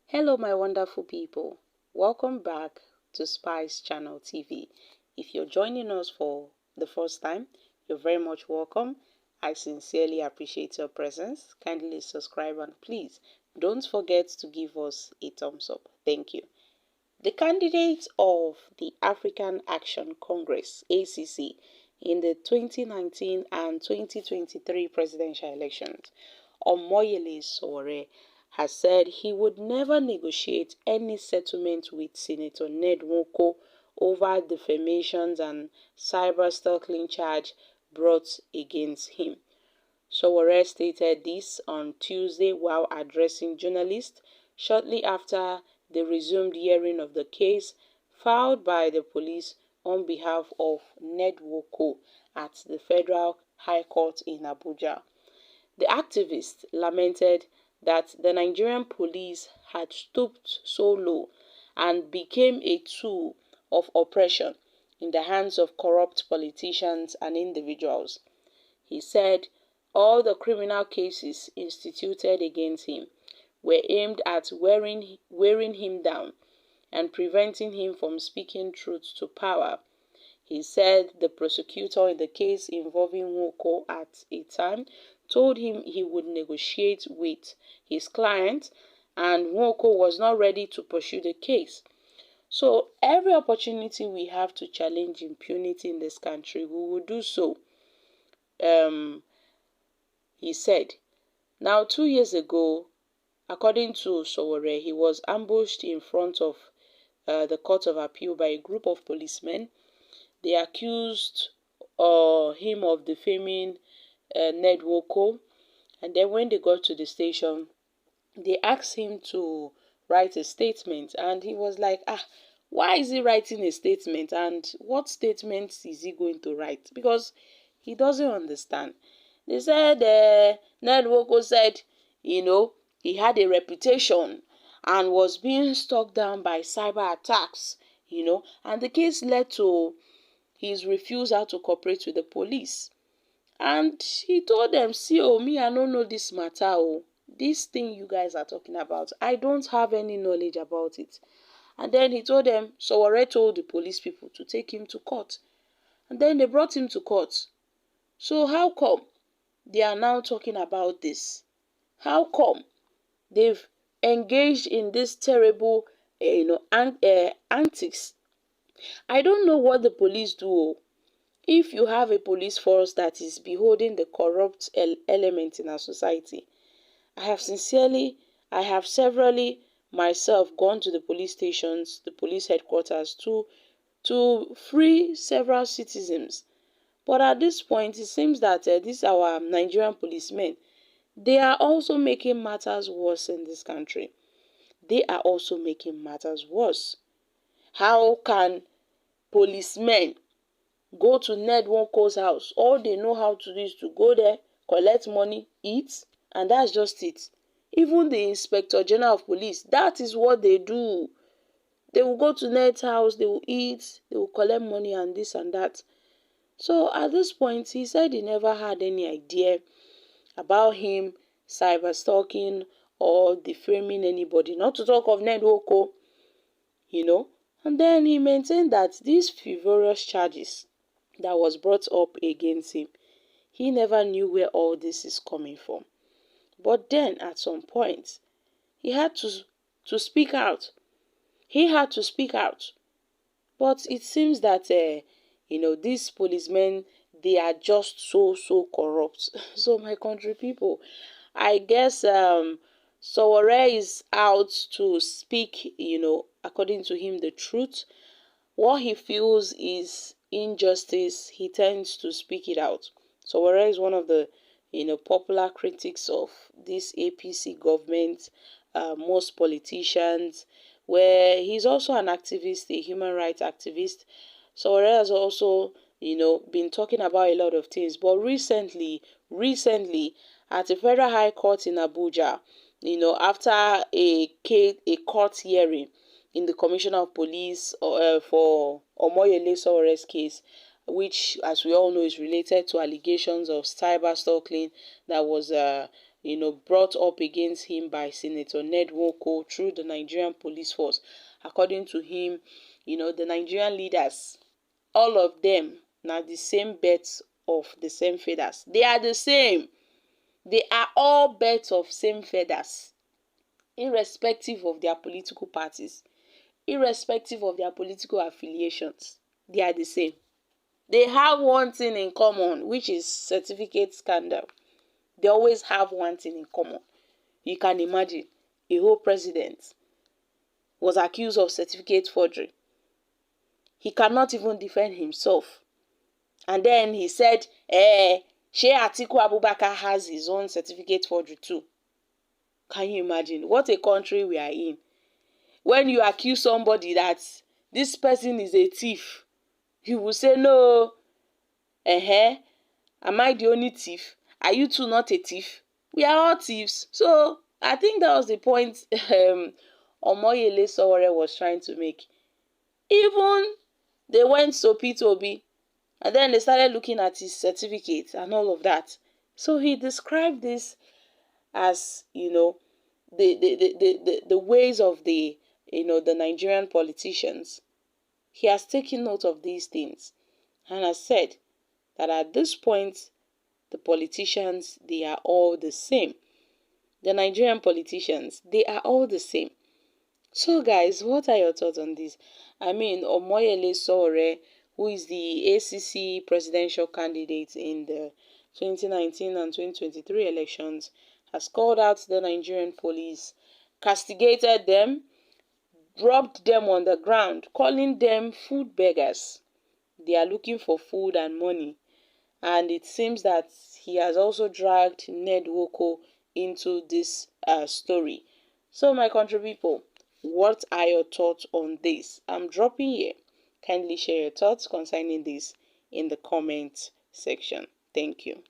Hello my wonderful people, welcome back to Spice Channel TV. If you're joining us for the first time, you're very much welcome. I sincerely appreciate your presence. Kindly subscribe and please don't forget to give us a thumbs up. Thank you. The candidates of the African Action Congress (ACC) in the 2019 and 2023 presidential elections, Omoyele Sowore, has said he would never negotiate any settlement with Senator Nwoko over defamation and cyber-stalking charge brought against him. Sowore stated this on Tuesday while addressing journalists shortly after the resumed hearing of the case filed by the police on behalf of Nwoko at the Federal High Court in Abuja. The activist lamented that the Nigerian police had stooped so low and became a tool of oppression in the hands of corrupt politicians and individuals. He said all the criminal cases instituted against him were aimed at wearing him down and preventing him from speaking truth to power. He said the prosecutor in the case involving Nwoko at a time told him he would negotiate with his client and Nwoko was not ready to pursue the case. So every opportunity we have to challenge impunity in this country, we will do so. He said. Now, 2 years ago, according to Sowore, he was ambushed in front of the Court of Appeal by a group of policemen. They accused him of defaming Nwoko, and then when they got to the station, they asked him to write a statement, and he was like, why is he writing a statement, and what statement is he going to write? Because he doesn't understand. They said Nwoko said, he had a reputation and was being struck down by cyber attacks, and the case led to his refusal to cooperate with the police. And he told them, see, me, I don't know this matter, this thing you guys are talking about, I don't have any knowledge about it. And then he told them, Sowore told the police people to take him to court. And then they brought him to court. So how come they are now talking about this? How come they've engaged in this terrible, antics? I don't know what the police do. If you have a police force that is beholding the corrupt element in our society, I have severally myself gone to the police stations, the police headquarters to free several citizens. But at this point, it seems that these our Nigerian policemen, they are also making matters worse in this country. They are also making matters worse. How can policemen go to Nwoko's house? All they know how to do is to go there, collect money, eat, and that's just it. Even the Inspector General of Police, that is what they do. They will go to Ned's house, they will eat, they will collect money and this and that. So at this point, he said he never had any idea about him cyber stalking or defaming anybody, not to talk of Nwoko, And then he maintained that these frivolous charges that was brought up against him, he never knew where all this is coming from. But then at some point, he had to speak out. He had to speak out. But it seems that, these policemen, they are just so corrupt. So my country people, I guess Sowore is out to speak, according to him, the truth. What he feels is injustice, he tends to speak it out. Sowore is one of the, popular critics of this APC government, most politicians, where he's also an activist, a human rights activist. Sowore has also, been talking about a lot of things. But recently, at the Federal High Court in Abuja, after a court hearing in the Commissioner of Police for Omoyele Sowore's case, which, as we all know, is related to allegations of cyber stalking that was, brought up against him by Senator Nwoko through the Nigerian police force. According to him, the Nigerian leaders, all of them, now the same birds of the same feathers. They are the same. They are all birds of same feathers, irrespective of their political parties, irrespective of their political affiliations. They are the same. They have one thing in common, which is certificate scandal. They always have one thing in common. You can imagine a whole president was accused of certificate forgery. He cannot even defend himself. And then he said, Shey Atiku Abubakar has his own certificate forgery too. Can you imagine? What a country we are in. When you accuse somebody that this person is a thief, he will say, no, am I the only thief? Are you two not a thief? We are all thieves. So I think that was the point Omoyele Sowore was trying to make. Even they went Sopi, and then they started looking at his certificate and all of that. So he described this as, the ways of the Nigerian politicians. He has taken note of these things and has said that at this point, the politicians, they are all the same. The Nigerian politicians, they are all the same. So guys, what are your thoughts on this? I mean, Omoyele Sowore, who is the ACC presidential candidate in the 2019 and 2023 elections, has called out the Nigerian police, castigated them, dropped them on the ground, calling them food beggars. They are looking for food and money. And it seems that he has also dragged Nwoko into this story. So my country people, what are your thoughts on this? I'm dropping here. Kindly share your thoughts concerning this in the comment section. Thank you.